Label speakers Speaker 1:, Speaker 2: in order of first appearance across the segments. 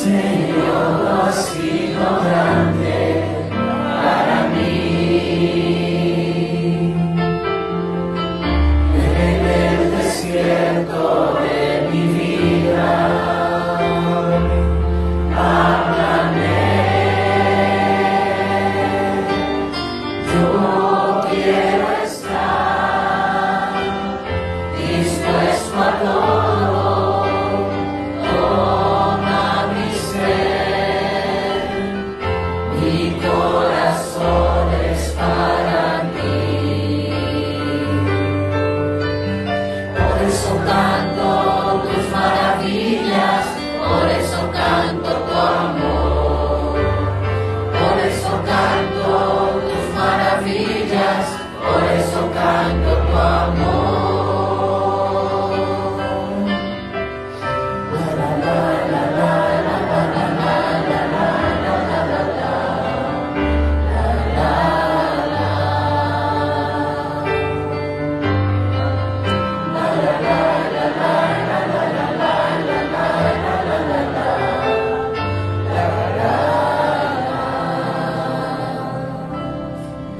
Speaker 1: Señor, tú has sido grande para mí. En el desierto de mi vida, háblame. Yo quiero estar dispuesto a todo. Toma mi ser, mi corazón es para ti. Por eso canto tus maravillas, por eso canto tu amor. Por eso canto tus maravillas, por eso canto tu amor.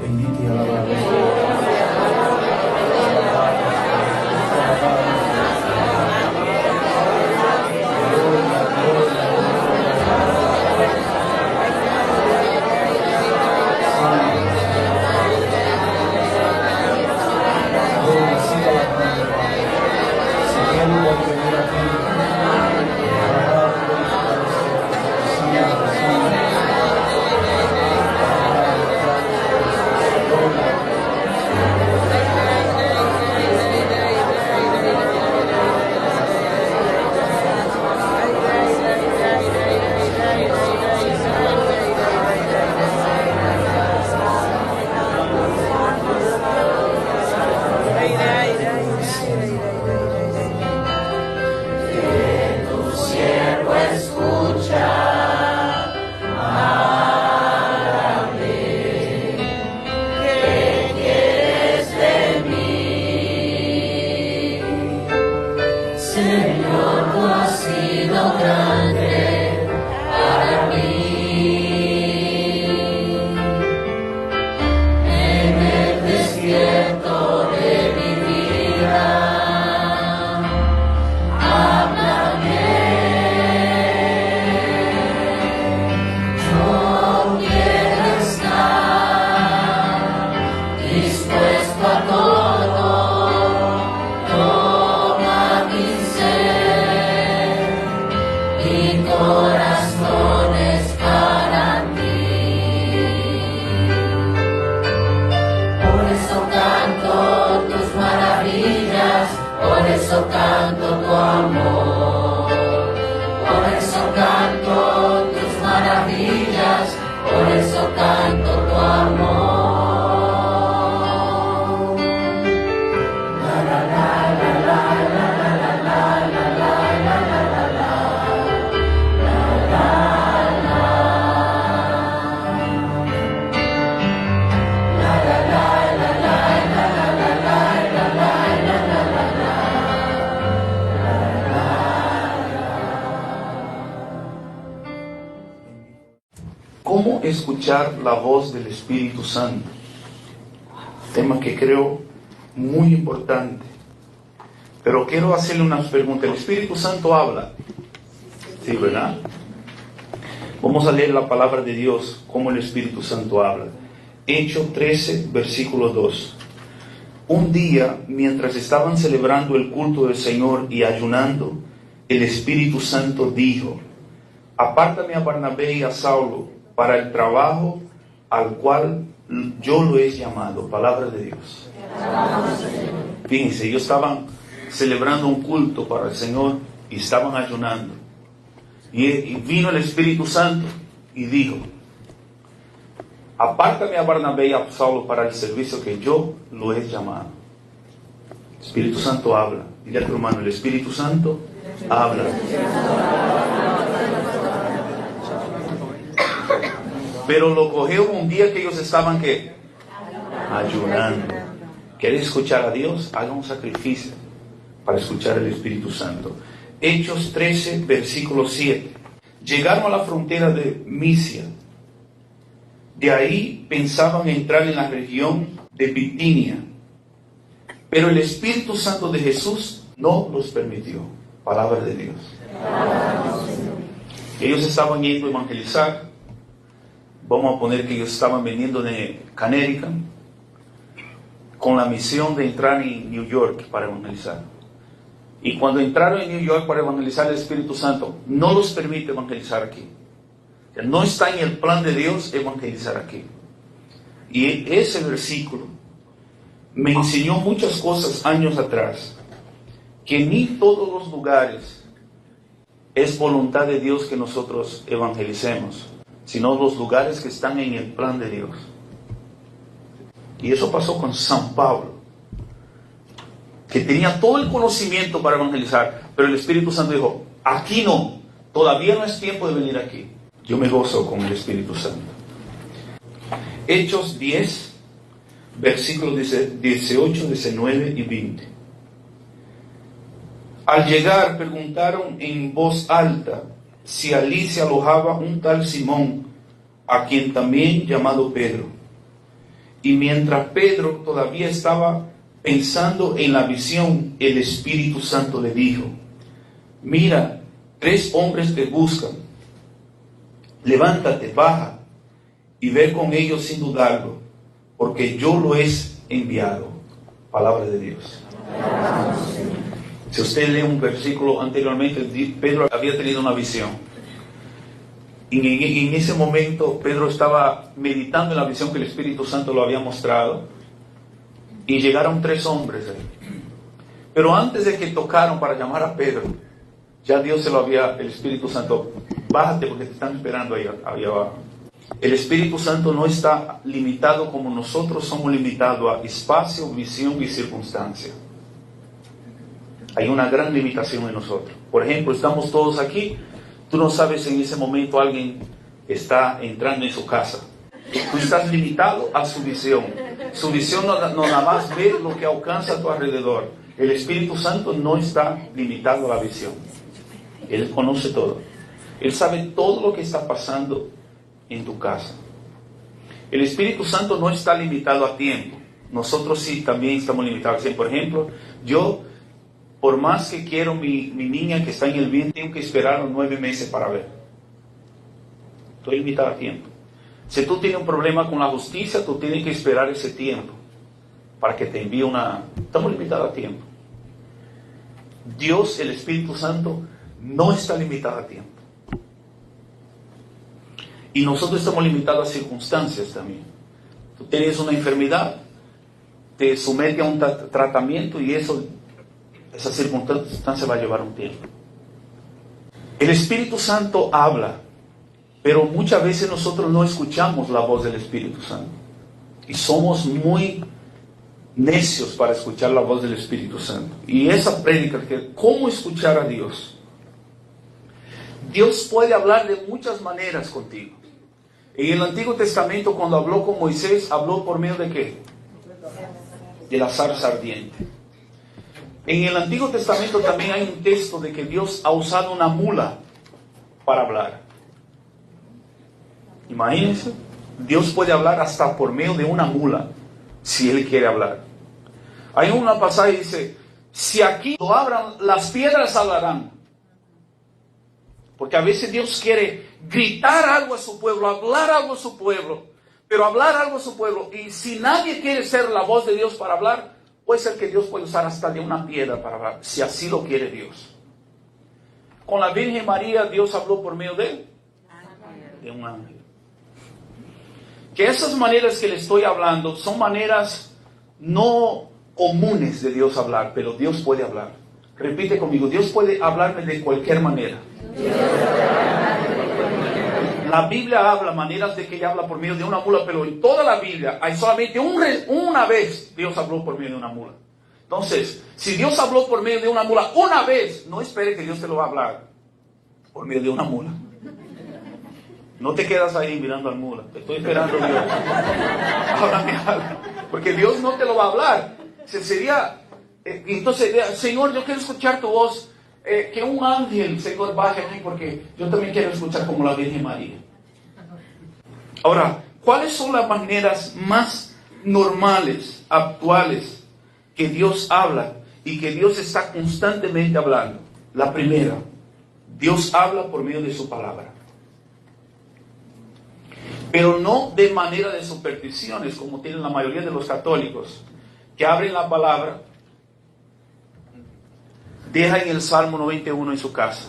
Speaker 2: Bendito y alabado.
Speaker 1: Señor, tú has sido grande para mí. En el desierto de mi vida, háblame. Yo quiero estar dispuesto a todo. Mi corazón es para ti. Por eso canto tus maravillas, por eso canto tu amor. Por eso canto tus maravillas, por eso canto tu amor. La la la la la la la la la la la la la la.
Speaker 2: ¿Cómo escuchar la voz del Espíritu Santo? Tema que creo muy importante. Pero quiero hacerle unas preguntas. ¿El Espíritu Santo habla? Sí, ¿verdad? Vamos a leer la palabra de Dios, cómo el Espíritu Santo habla. Hechos 13, versículo 2. Un día, mientras estaban celebrando el culto del Señor y ayunando, el Espíritu Santo dijo: apártame a Barnabé y a Saulo para el trabajo al cual yo lo he llamado. Palabra de Dios. Fíjense, ellos estaban celebrando un culto para el Señor y estaban ayunando. Y vino el Espíritu Santo y dijo: apártame a Barnabé y a Saulo para el servicio que yo lo he llamado. El Espíritu Santo habla. Dile a tu hermano: el Espíritu Santo habla. Pero lo cogió un día que ellos estaban ¿qué? Ayunando. ¿Quieres escuchar a Dios? Haga un sacrificio para escuchar el Espíritu Santo. Hechos 13, versículo 7. llegaron a la frontera de Misia. De ahí pensaban entrar en la región de Bitinia, pero el Espíritu Santo de Jesús no los permitió. Palabra de Dios. Ellos estaban yendo a evangelizar. Vamos a poner que ellos estaban viniendo de Connecticut con la misión de entrar en New York para evangelizar. Y cuando entraron en New York para evangelizar, el Espíritu Santo no los permite evangelizar aquí. No está en el plan de Dios evangelizar aquí. Y ese versículo me enseñó muchas cosas años atrás. Que ni todos los lugares es voluntad de Dios que nosotros evangelicemos, sino los lugares que están en el plan de Dios. Y eso pasó con San Pablo, que tenía todo el conocimiento para evangelizar, pero el Espíritu Santo dijo, aquí no, todavía no es tiempo de venir aquí. Yo me gozo con el Espíritu Santo. Hechos 10, versículos 18, 19 y 20. Al llegar preguntaron en voz alta si allí se alojaba un tal Simón, a quien también llamado Pedro. Y mientras Pedro todavía estaba pensando en la visión, el Espíritu Santo le dijo, mira, 3 hombres te buscan. Levántate, baja y ve con ellos sin dudarlo, porque yo lo he enviado. Palabra de Dios. Si usted lee un versículo anteriormente, Pedro había tenido una visión. Y en ese momento Pedro estaba meditando en la visión que el Espíritu Santo lo había mostrado. Y llegaron 3 hombres ahí. Pero antes de que tocaron para llamar a Pedro, ya Dios el Espíritu Santo, bájate porque te están esperando ahí abajo. El Espíritu Santo no está limitado como nosotros somos limitados a espacio, visión y circunstancia. Hay una gran limitación en nosotros. Por ejemplo, estamos todos aquí. Tú no sabes si en ese momento alguien está entrando en su casa. Tú estás limitado a su visión. Su visión no nada más ve lo que alcanza a tu alrededor. El Espíritu Santo no está limitado a la visión. Él conoce todo. Él sabe todo lo que está pasando en tu casa. El Espíritu Santo no está limitado a tiempo. Nosotros sí también estamos limitados. Por ejemplo, yo, por más que quiero mi niña que está en el vientre, tengo que esperar los 9 meses para ver. Estoy limitado a tiempo. Si tú tienes un problema con la justicia, tú tienes que esperar ese tiempo para que te envíe una... Estamos limitados a tiempo. Dios, el Espíritu Santo, no está limitado a tiempo. Y nosotros estamos limitados a circunstancias también. Tú tienes una enfermedad, te somete a un tratamiento y esa circunstancia va a llevar un tiempo. El Espíritu Santo habla, pero muchas veces nosotros no escuchamos la voz del Espíritu Santo. Y somos muy necios para escuchar la voz del Espíritu Santo. Y esa prédica, ¿cómo escuchar a Dios? Dios puede hablar de muchas maneras contigo. En el Antiguo Testamento, cuando habló con Moisés, habló por medio de ¿qué? De la zarza ardiente. En el Antiguo Testamento también hay un texto de que Dios ha usado una mula para hablar. Imagínense, Dios puede hablar hasta por medio de una mula, si Él quiere hablar. Hay una pasaje que dice, si aquí lo abran, las piedras hablarán. Porque a veces Dios quiere gritar algo a su pueblo, hablar algo a su pueblo, pero hablar algo a su pueblo. Y si nadie quiere ser la voz de Dios para hablar, puede ser que Dios puede usar hasta de una piedra para hablar, si así lo quiere Dios. Con la Virgen María, Dios habló por medio de un ángel. Que esas maneras que le estoy hablando son maneras no comunes de Dios hablar, pero Dios puede hablar. Repite conmigo, Dios puede hablarme de cualquier manera. La Biblia habla maneras de que ella habla por medio de una mula, pero en toda la Biblia hay solamente una vez Dios habló por medio de una mula. Entonces, si Dios habló por medio de una mula una vez, no espere que Dios te lo va a hablar por medio de una mula. No te quedas ahí mirando al mula. Te estoy esperando, Dios. Háblame algo. Porque Dios no te lo va a hablar. Sería, entonces, Señor, yo quiero escuchar tu voz. que un ángel, Señor, baje aquí porque yo también quiero escuchar como la Virgen María. Ahora, ¿cuáles son las maneras más normales, actuales, que Dios habla y que Dios está constantemente hablando? La primera, Dios habla por medio de su palabra. Pero no de manera de supersticiones, como tienen la mayoría de los católicos, que abren la palabra, dejan el Salmo 91 en su casa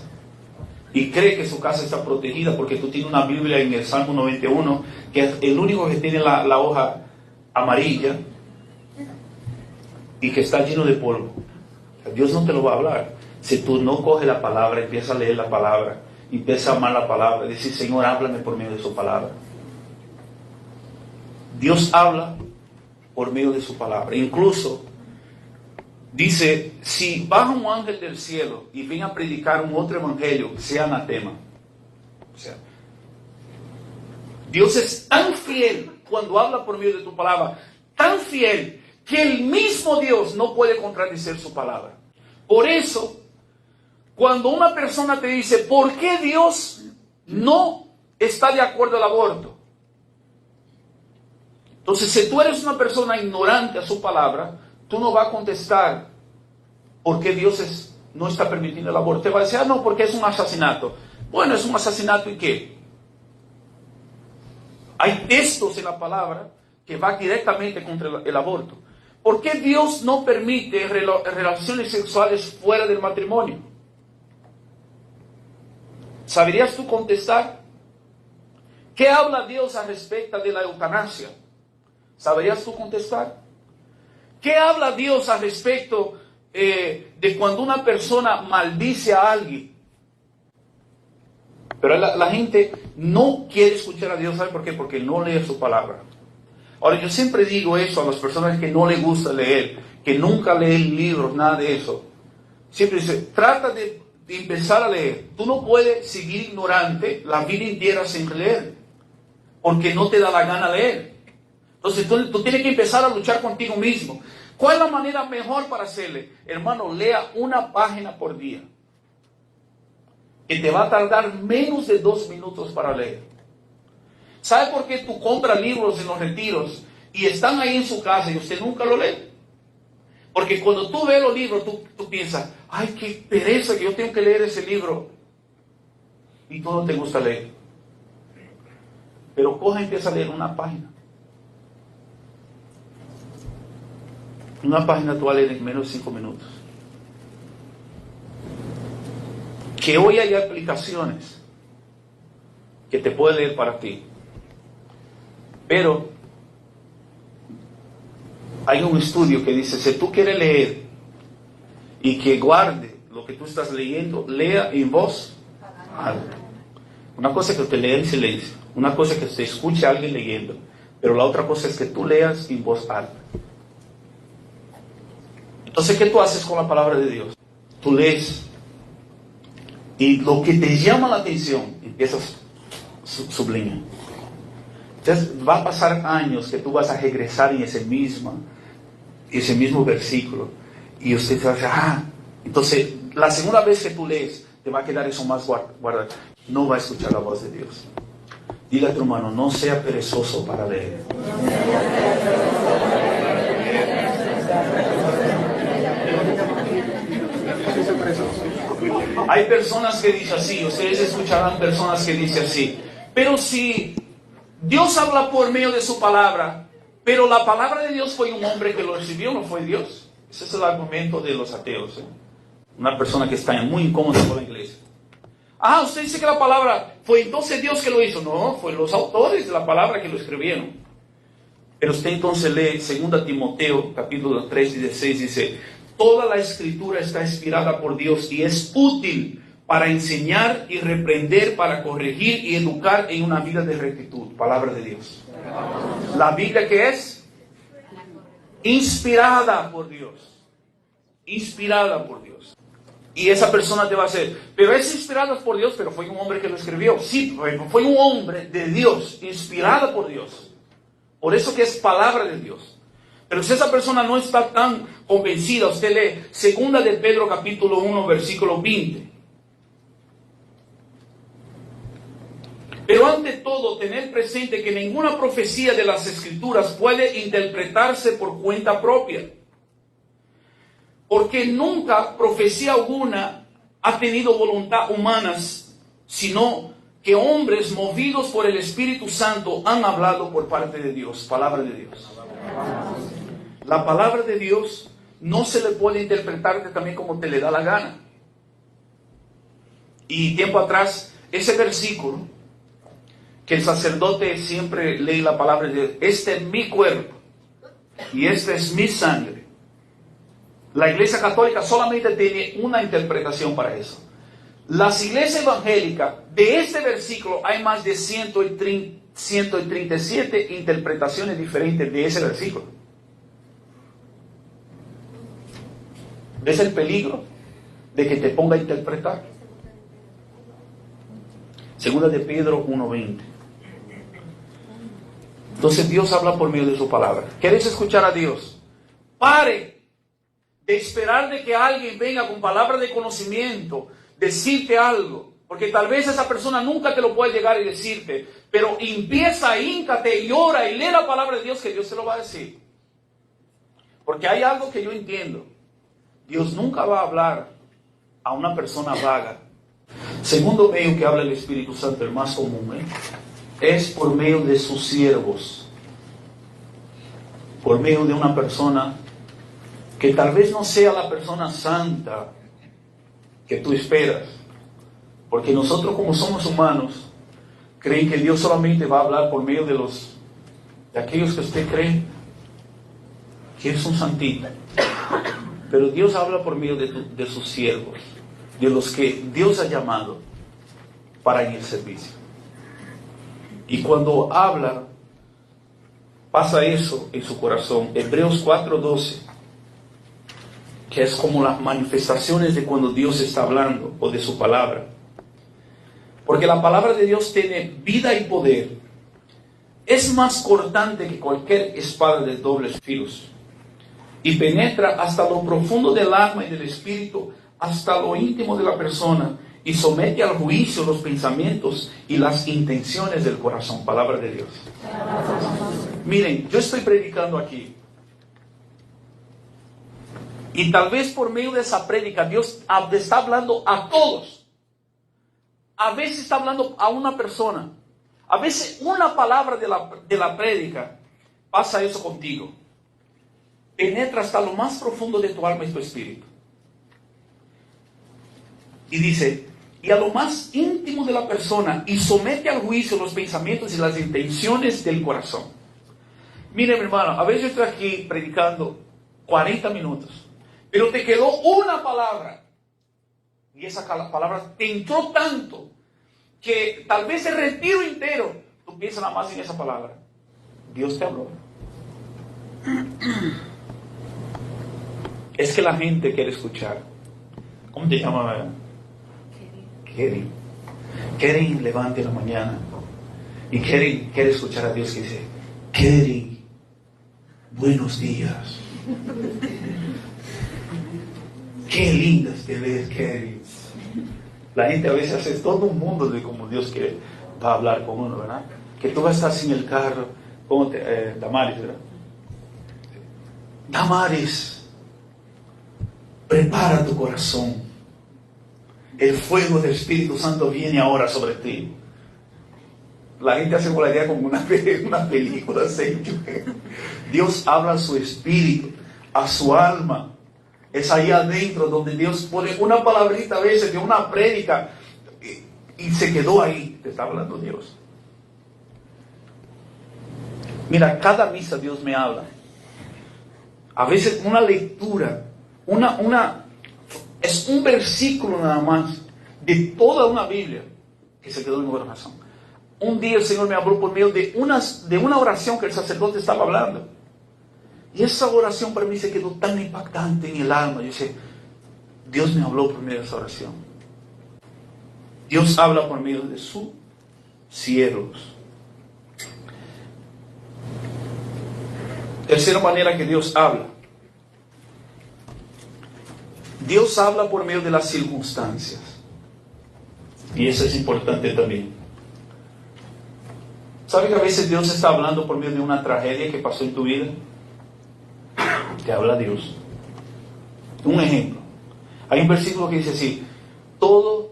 Speaker 2: y cree que su casa está protegida porque tú tienes una Biblia en el Salmo 91, que es el único que tiene la hoja amarilla y que está lleno de polvo. Dios no te lo va a hablar si tú no coges la palabra, empiezas a leer la palabra, empiezas a amar la palabra, decir, Señor, háblame por medio de su palabra. Dios habla por medio de su palabra. Incluso dice, si baja un ángel del cielo y viene a predicar un otro evangelio, sea anatema. O sea, Dios es tan fiel cuando habla por medio de tu palabra, tan fiel que el mismo Dios no puede contradecir su palabra. Por eso, cuando una persona te dice, ¿por qué Dios no está de acuerdo al aborto? Entonces, si tú eres una persona ignorante a su palabra, tú no vas a contestar por qué Dios no está permitiendo el aborto. Te va a decir, no, porque es un asesinato. Bueno, es un asesinato, ¿y qué? Hay textos en la palabra que van directamente contra el aborto. ¿Por qué Dios no permite relaciones sexuales fuera del matrimonio? ¿Sabrías tú contestar? ¿Qué habla Dios al respecto de la eutanasia? ¿Sabrías tú contestar? ¿Qué habla Dios al respecto de cuando una persona maldice a alguien? Pero la gente no quiere escuchar a Dios. ¿Sabe por qué? Porque no lee su palabra. Ahora, yo siempre digo eso a las personas que no les gusta leer, que nunca leen libros, nada de eso. Siempre dice, trata de empezar a leer. Tú no puedes seguir ignorante la vida entera sin leer, porque no te da la gana leer. Entonces tú tienes que empezar a luchar contigo mismo. ¿Cuál es la manera mejor para hacerle? Hermano, lea una página por día, que te va a tardar menos de 2 minutos para leer. ¿Sabe por qué tú compras libros en los retiros y están ahí en su casa y usted nunca lo lee? Porque cuando tú ves los libros, tú piensas, ay, qué pereza que yo tengo que leer ese libro. Y tú no te gusta leer. Pero coja y empieza a leer una página. Una página tú vas a leer en menos de 5 minutos. Que hoy hay aplicaciones que te pueden leer para ti. Pero hay un estudio que dice, si tú quieres leer y que guarde lo que tú estás leyendo, lea en voz alta. Una cosa es que te lea en silencio, una cosa es que se escuche a alguien leyendo, pero la otra cosa es que tú leas en voz alta. Entonces, ¿qué tú haces con la palabra de Dios? Tú lees y lo que te llama la atención, empiezas subliñar. Entonces, va a pasar años que tú vas a regresar en ese mismo versículo y usted va a decir, entonces la segunda vez que tú lees, te va a quedar eso más guardado. No va a escuchar la voz de Dios. Dile a tu hermano, no sea perezoso para leer. Hay personas que dicen así, ustedes escucharán personas que dicen así, pero si Dios habla por medio de su palabra, pero la palabra de Dios fue un hombre que lo recibió, no fue Dios. Ese es el argumento de los ateos. Una persona que está muy incómoda con la iglesia. Usted dice que la palabra fue entonces Dios que lo hizo. No, fue los autores de la palabra que lo escribieron. Pero usted entonces lee 2 Timoteo capítulo 3 y 16, dice, toda la escritura está inspirada por Dios y es útil para enseñar y reprender, para corregir y educar en una vida de rectitud. Palabra de Dios. La Biblia, ¿qué es? Inspirada por Dios. Inspirada por Dios. Y esa persona te va a decir, pero es inspirada por Dios, pero fue un hombre que lo escribió. Sí, fue un hombre de Dios, inspirada por Dios. Por eso que es palabra de Dios. Pero si esa persona no está tan convencida, usted lee 2 de Pedro capítulo 1, versículo 20. Pero ante todo, tener presente que ninguna profecía de las Escrituras puede interpretarse por cuenta propia. Porque nunca profecía alguna ha tenido voluntad humanas, sino que hombres movidos por el Espíritu Santo han hablado por parte de Dios, palabra de Dios. La palabra de Dios no se le puede interpretar también como te le da la gana. Y tiempo atrás, ese versículo, que el sacerdote siempre lee la palabra de Dios, este es mi cuerpo y esta es mi sangre. La Iglesia Católica solamente tiene una interpretación para eso. Las iglesias evangélicas, de este versículo hay más de 137 interpretaciones diferentes de ese versículo. ¿Ves el peligro de que te ponga a interpretar? Segunda de Pedro 1:20. Entonces Dios habla por medio de su palabra. ¿Quieres escuchar a Dios? Pare de esperar de que alguien venga con palabras de conocimiento, decirte algo, porque tal vez esa persona nunca te lo puede llegar y decirte, pero empieza, híncate y ora y lee la palabra de Dios, que Dios te lo va a decir. Porque hay algo que yo entiendo. Dios nunca va a hablar a una persona vaga. Segundo medio que habla el Espíritu Santo, el más común, es por medio de sus siervos, por medio de una persona que tal vez no sea la persona santa que tú esperas, porque nosotros, como somos humanos, creen que Dios solamente va a hablar por medio de aquellos que usted cree que es un santito. Pero Dios habla por medio de sus siervos, de los que Dios ha llamado para en el servicio. Y cuando habla, pasa eso en su corazón. Hebreos 4:12, que es como las manifestaciones de cuando Dios está hablando, o de su palabra. Porque la palabra de Dios tiene vida y poder. Es más cortante que cualquier espada de dobles filos, y penetra hasta lo profundo del alma y del espíritu, hasta lo íntimo de la persona, y somete al juicio los pensamientos y las intenciones del corazón. Palabra de Dios. Miren, yo estoy predicando aquí, y tal vez por medio de esa prédica Dios está hablando a todos. A veces está hablando a una persona. A veces una palabra de la prédica pasa eso contigo. Penetra hasta lo más profundo de tu alma y tu espíritu. Y dice, y a lo más íntimo de la persona, y somete al juicio los pensamientos y las intenciones del corazón. Mire, mi hermano, a veces yo estoy aquí predicando 40 minutos, pero te quedó una palabra, y esa palabra te entró tanto, que tal vez el retiro entero, tú piensas nada más en esa palabra. Dios te habló. Es que la gente quiere escuchar. ¿Cómo te llamas? Keren. Keren levanta en la mañana y Keren quiere escuchar a Dios que dice, Keren, buenos días. Qué lindas te ves, Keren. La gente a veces hace todo un mundo de cómo Dios quiere, va a hablar con uno, ¿verdad? Que tú vas a estar sin el carro, como Damaris, ¿verdad? Damaris, prepara tu corazón. El fuego del Espíritu Santo viene ahora sobre ti. La gente hace la idea como una película. Dios habla a su espíritu, a su alma. Es ahí adentro donde Dios pone una palabrita a veces de una prédica y se quedó ahí. Te está hablando Dios. Mira, cada misa Dios me habla. A veces una lectura, es un versículo nada más de toda una Biblia que se quedó en mi corazón. Un día el Señor me habló por medio de una oración que el sacerdote estaba hablando. Y esa oración para mí se quedó tan impactante en el alma. Yo dije, Dios me habló por medio de esa oración. Dios habla por medio de sus siervos. Tercera manera que Dios habla. Dios habla por medio de las circunstancias. Y eso es importante también. ¿Sabe que a veces Dios está hablando por medio de una tragedia que pasó en tu vida? Te habla Dios. Un ejemplo. Hay un versículo que dice así: todas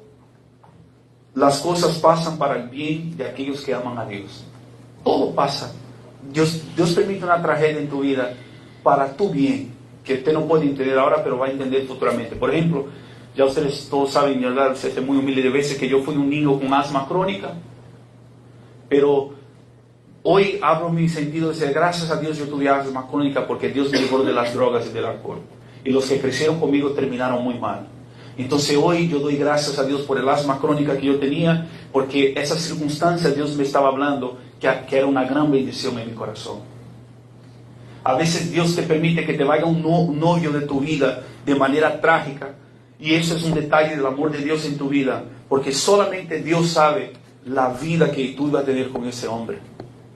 Speaker 2: las cosas pasan para el bien de aquellos que aman a Dios. Todo pasa. Dios permite una tragedia en tu vida para tu bien, que usted no puede entender ahora, pero va a entender futuramente. Por ejemplo, ya ustedes todos saben, yo soy muy humilde de veces, que yo fui un niño con asma crónica, pero hoy abro mi sentido de decir, gracias a Dios yo tuve asma crónica porque Dios me libró de las drogas y del alcohol. Y los que crecieron conmigo terminaron muy mal. Entonces hoy yo doy gracias a Dios por el asma crónica que yo tenía, porque esas circunstancias Dios me estaba hablando que era una gran bendición en mi corazón. A veces Dios te permite que te vaya un hoyo de tu vida de manera trágica, y eso es un detalle del amor de Dios en tu vida, porque solamente Dios sabe la vida que tú vas a tener con ese hombre.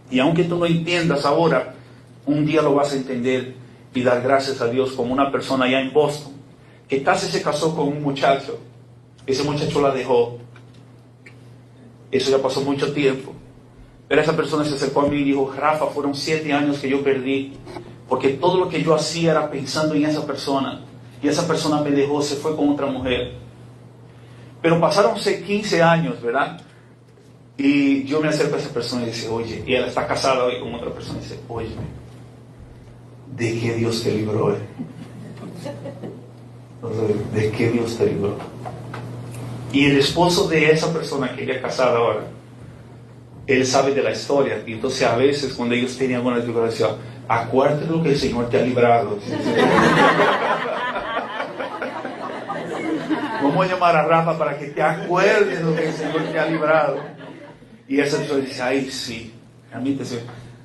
Speaker 2: Y aunque tú no entiendas ahora, un día lo vas a entender y dar gracias a Dios, como una persona allá en Boston, que casi se casó con un muchacho. Ese muchacho la dejó. Eso ya pasó mucho tiempo. Pero esa persona se acercó a mí y dijo, Rafa, fueron 7 años que yo perdí, porque todo lo que yo hacía era pensando en esa persona, y esa persona me dejó, se fue con otra mujer. Pero pasaron 15 años, ¿verdad? Y yo me acerco a esa persona y dice, oye, y ella está casada hoy con otra persona, y dice, oye, ¿de qué Dios te libró? ¿De qué Dios te libró? Y el esposo de esa persona que ella es casada ahora, él sabe de la historia, y entonces a veces cuando ellos tenían alguna dificultad, acuérdate de lo que el Señor te ha librado. Vamos a llamar a Rafa para que te acuerdes de lo que el Señor te ha librado. Y esa persona dice, ay sí,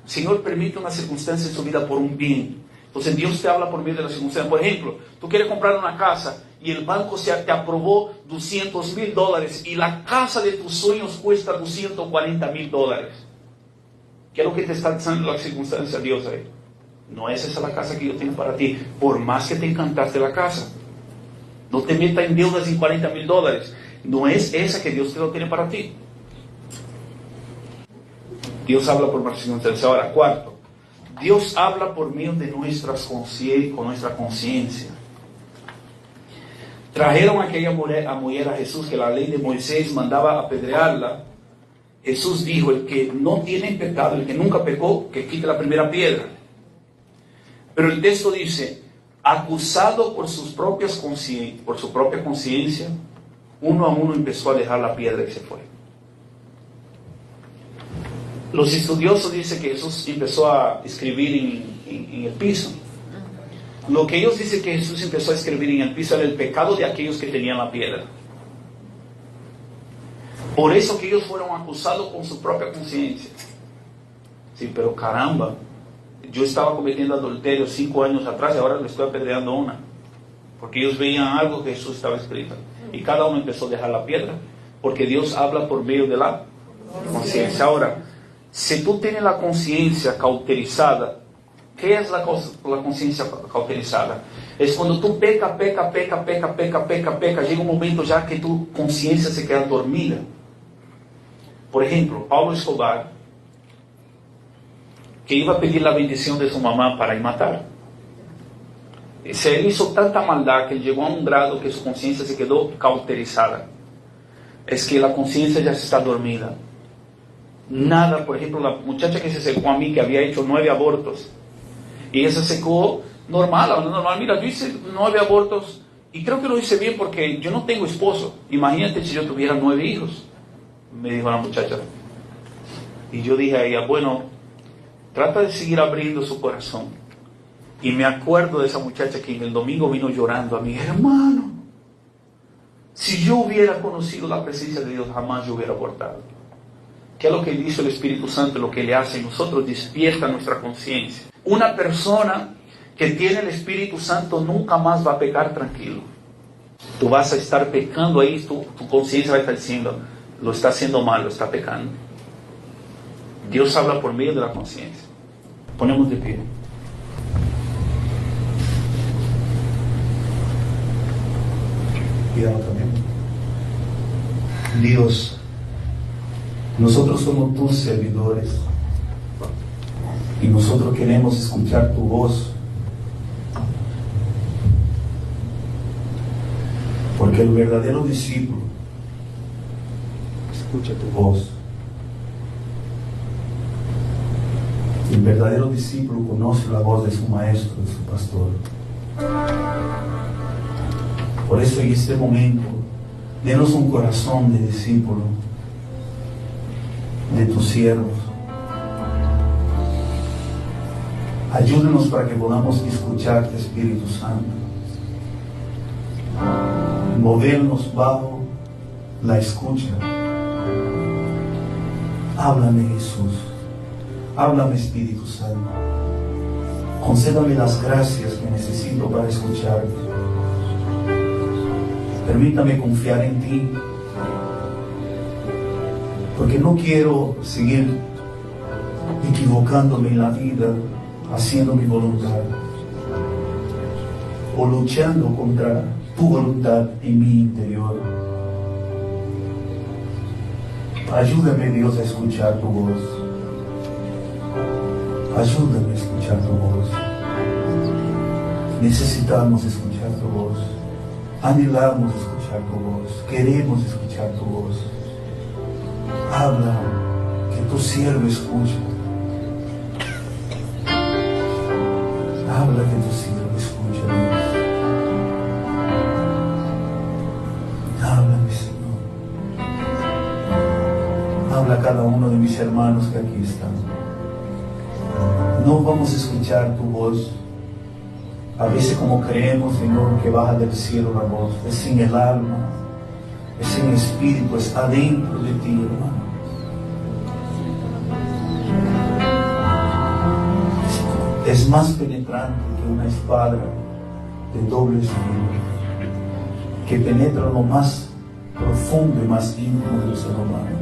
Speaker 2: Señor permite una circunstancia en su vida por un bien. Entonces Dios te habla por medio de las circunstancias. Por ejemplo, tú quieres comprar una casa y el banco te aprobó $200,000 y la casa de tus sueños cuesta $240,000. ¿Qué es lo que te está diciendo la circunstancia Dios ahí? No es esa la casa que yo tengo para ti, por más que te encantaste la casa. No te metas en deudas en $40,000. No es esa que Dios te lo tiene para ti. Dios habla por nuestras circunstancias. Ahora, cuarto, Dios habla por medio de nuestra conciencia. Trajeron a aquella mujer a Jesús, que la ley de Moisés mandaba apedrearla. Jesús dijo, el que no tiene pecado, el que nunca pecó, que quite la primera piedra. Pero el texto dice, acusado por su propia conciencia, uno a uno empezó a dejar la piedra y se fue. Los estudiosos dicen que Jesús empezó a escribir en el piso. Lo que ellos dicen que Jesús empezó a escribir en el piso era el pecado de aquellos que tenían la piedra. Por eso que ellos fueron acusados con su propia conciencia. Sí, pero caramba, yo estaba cometiendo adulterio 5 años atrás y ahora le estoy apedreando una. Porque ellos veían algo que Jesús estaba escrito. Y cada uno empezó a dejar la piedra. Porque Dios habla por medio de la conciencia. Ahora, si tú tienes la conciencia cauterizada, ¿qué es la conciencia cauterizada? Es cuando tú peca, llega un momento ya que tu conciencia se queda dormida. Por ejemplo, Pablo Escobar, que iba a pedir la bendición de su mamá para ir matar. Él hizo tanta maldad que llegó a un grado que su conciencia se quedó cauterizada. Es que la conciencia ya se está dormida. Nada, por ejemplo, la muchacha que se acercó a mí, que había hecho 9 abortos, y ella se acercó normal, mira, yo hice 9 abortos, y creo que lo hice bien porque yo no tengo esposo, imagínate si yo tuviera 9 hijos, me dijo la muchacha. Y yo dije a ella, bueno, trata de seguir abriendo su corazón. Y me acuerdo de esa muchacha que en el domingo vino llorando a mí, hermano, si yo hubiera conocido la presencia de Dios, jamás yo hubiera abortado. ¿Qué es lo que dice el Espíritu Santo? Lo que le hace a nosotros, despierta nuestra conciencia. Una persona que tiene el Espíritu Santo nunca más va a pecar tranquilo. Tú vas a estar pecando ahí, tu conciencia va a estar diciendo, lo está haciendo mal, lo está pecando. Dios habla por medio de la conciencia. Ponemos de pie.
Speaker 3: piano también. Dios, nosotros somos tus servidores y nosotros queremos escuchar tu voz, porque el verdadero discípulo escucha tu voz. El verdadero discípulo conoce la voz de su maestro, de su pastor. Por eso en este momento, denos un corazón de discípulo, de tus siervos. Ayúdanos para que podamos escucharte, Espíritu Santo. Movernos bajo la escucha. Háblame, Jesús. Háblame, Espíritu Santo. Concédame las gracias que necesito para escucharte. Permítame confiar en ti, porque no quiero seguir equivocándome en la vida, haciendo mi voluntad, o luchando contra tu voluntad en mi interior. Ayúdame, Dios, a escuchar tu voz. Ayúdame a escuchar tu voz. Necesitamos escuchar tu voz. Anhelamos escuchar tu voz. Queremos escuchar tu voz. Habla, que tu siervo escuche. Habla, que tu siervo escuche, Dios. Háblame, Señor. Habla a cada uno de mis hermanos que aquí están. No vamos a escuchar tu voz a veces como creemos, Señor, que baja del cielo la voz. Es en el alma, es en el espíritu, está dentro de ti, hermano. Es más penetrante que una espada de doble filo, que penetra lo más profundo y más íntimo del ser humano.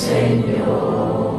Speaker 1: Señor.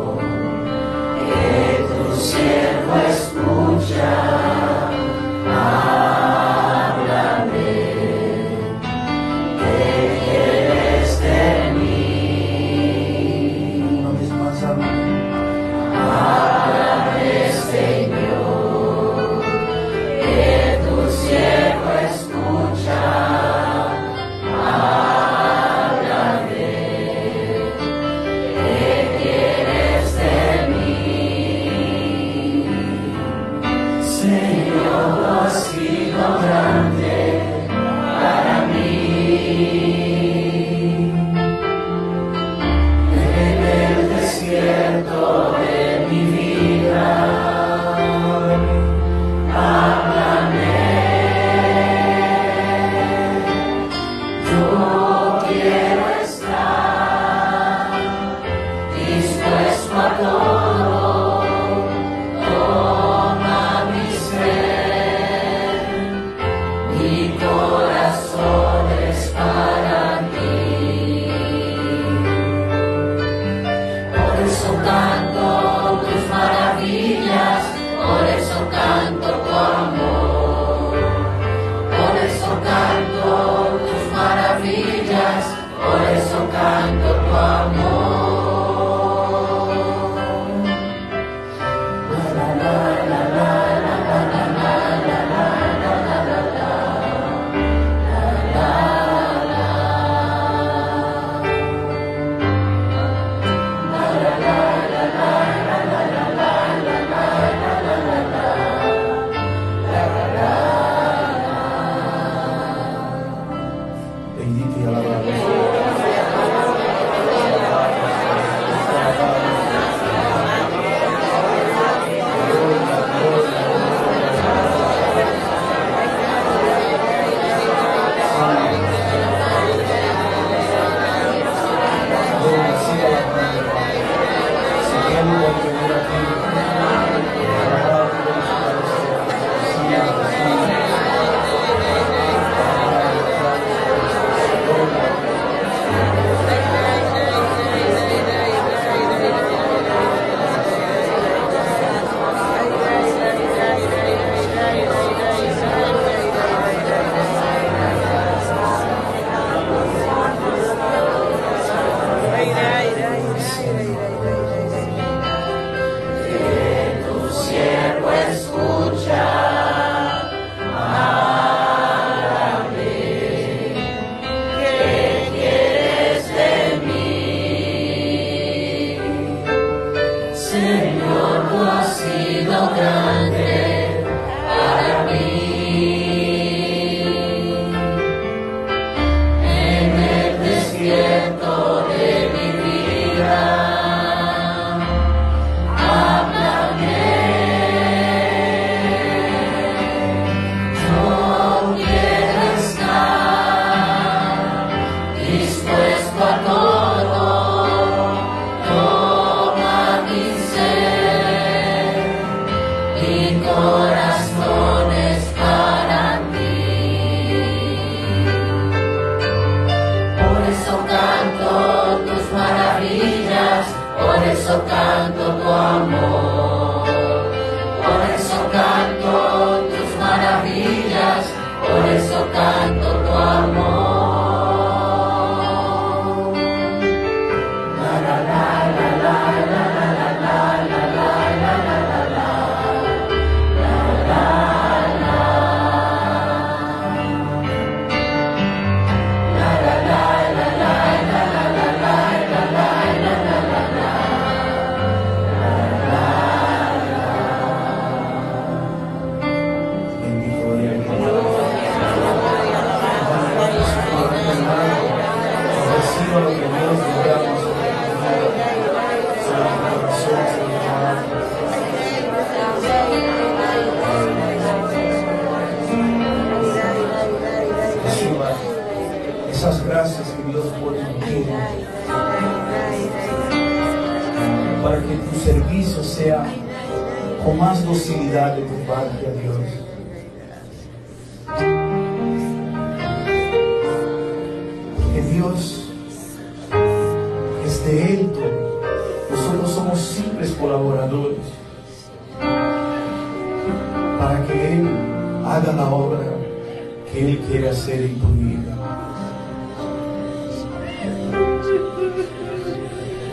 Speaker 1: Señor, tú has sido grande para mí. En el desierto de mi vida, háblame. Yo quiero estar dispuesto a todo. Toma mi ser, mi corazón es para ti. Por eso canto tus maravillas, por eso canto tu amor. Por eso canto tus maravillas, por eso canto tu amor. La la la la la la la la la la la la la la
Speaker 3: Bendito eres. Reciba lo que Dios le da sobre tu corazón, sobre tu alma. Reciba esas gracias que Dios pone en ti para que tu servicio sea con más docilidad de tu parte a Dios. Que Dios es de Él todo. Nosotros somos simples colaboradores para que Él haga la obra que Él quiere hacer en tu vida.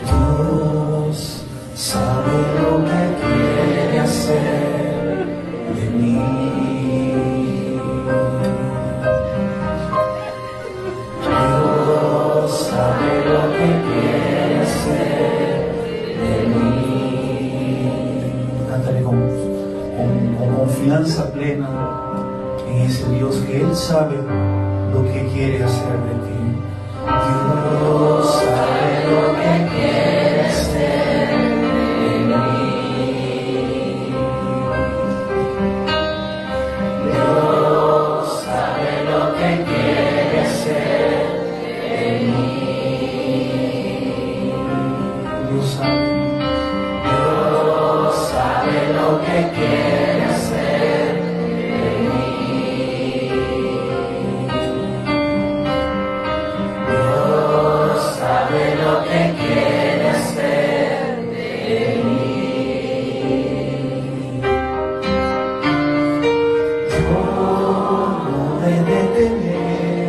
Speaker 3: Dios sabe lo que quiere hacer de mí. Dios sabe lo que quiere hacer de mí. Cántale con confianza plena en ese Dios que Él sabe lo que quiere hacer de ti. Dios sabe lo que quiere hacer de mí. Dios sabe lo que quiere hacer de mí. Dios sabe lo que quiere hacer de mí. Dios sabe lo que quiere hacer de mí. Yo no he de tener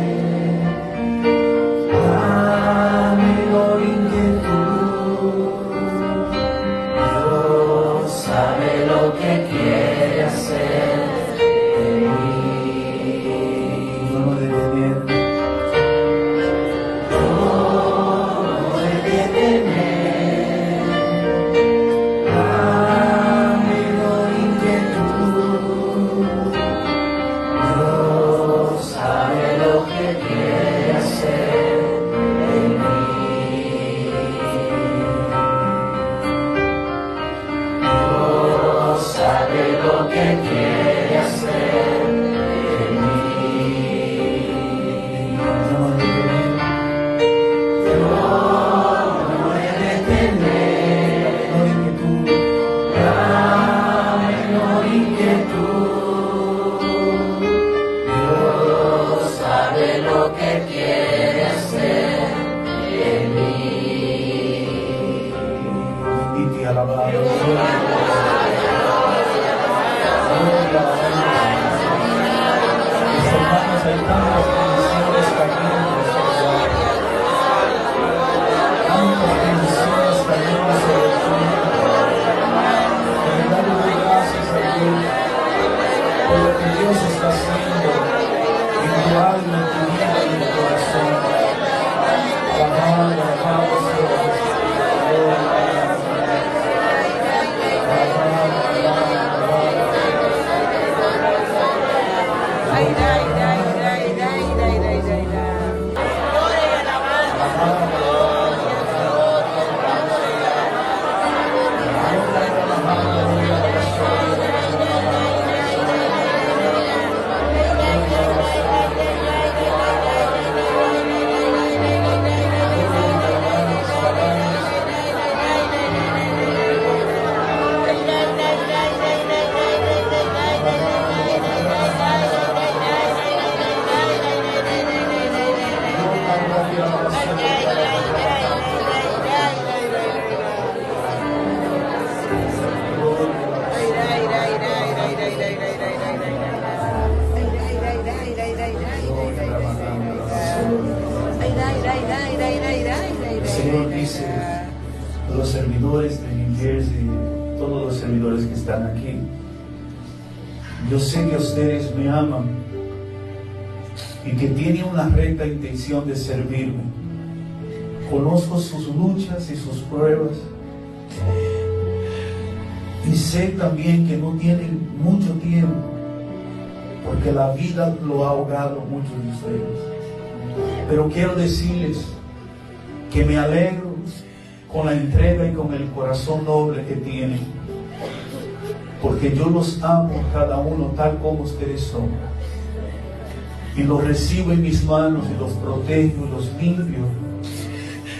Speaker 3: la menor inquietud. Dios sabe lo que quiere hacer de mí. Yo no he de tener. Alabado. servidores que están aquí. Yo sé que ustedes me aman y que tienen una recta intención de servirme. Conozco sus luchas y sus pruebas. Y sé también que no tienen mucho tiempo, porque la vida lo ha ahogado a muchos de ustedes. Pero quiero decirles que me alegro con la entrega y con el corazón noble que tienen, porque yo los amo cada uno tal como ustedes son, y los recibo en mis manos y los protejo y los limpio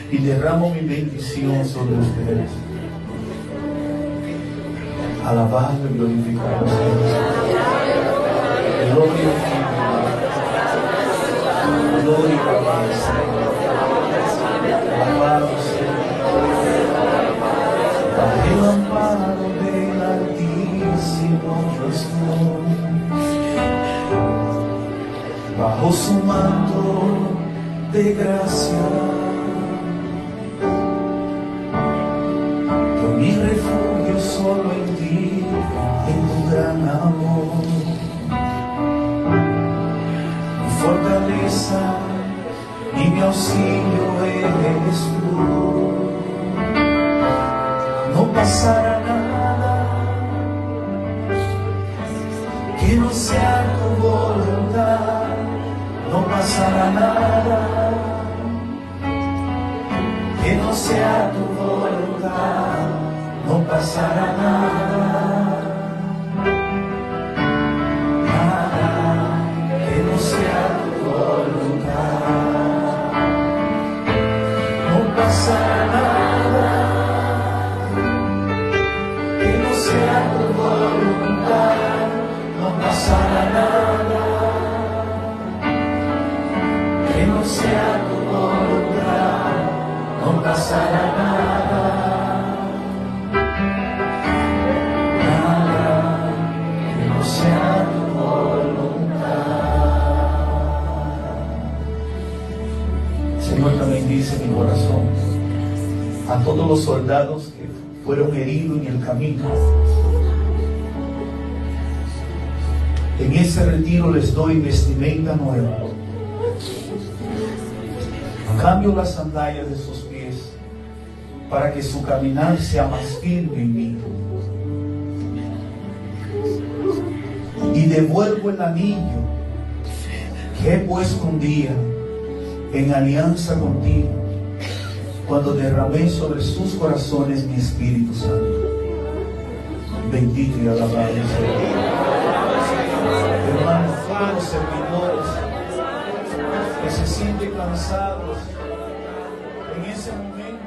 Speaker 3: y derramo mi bendición sobre ustedes. Alabado y glorificado sea. Gloria a Dios. Gloria a Dios. Alabado sea. Bajo el amparo del Altísimo yo estoy, bajo su manto de gracia. Yo mi refugio solo en ti, en tu gran amor. Mi fortaleza y mi auxilio eres tú. No pasará nada que no sea tu voluntad. No pasará nada que no sea tu voluntad. No pasará nada, nada que no sea tu voluntad. No pasará nada que no sea tu voluntad. No pasará nada que no sea tu voluntad. No pasará nada. Sea tu voluntad. Señor, también dice mi corazón a todos los soldados que fueron heridos en el camino. En ese retiro les doy vestimenta nueva. Cambio las sandalias de sus pies para que su caminar sea más firme en mí. Y devuelvo el anillo que he puesto un día en alianza contigo, cuando derramé sobre sus corazones mi Espíritu Santo. Bendito y alabado sea. Hermanos, todos los servidores que se sienten cansados en ese momento,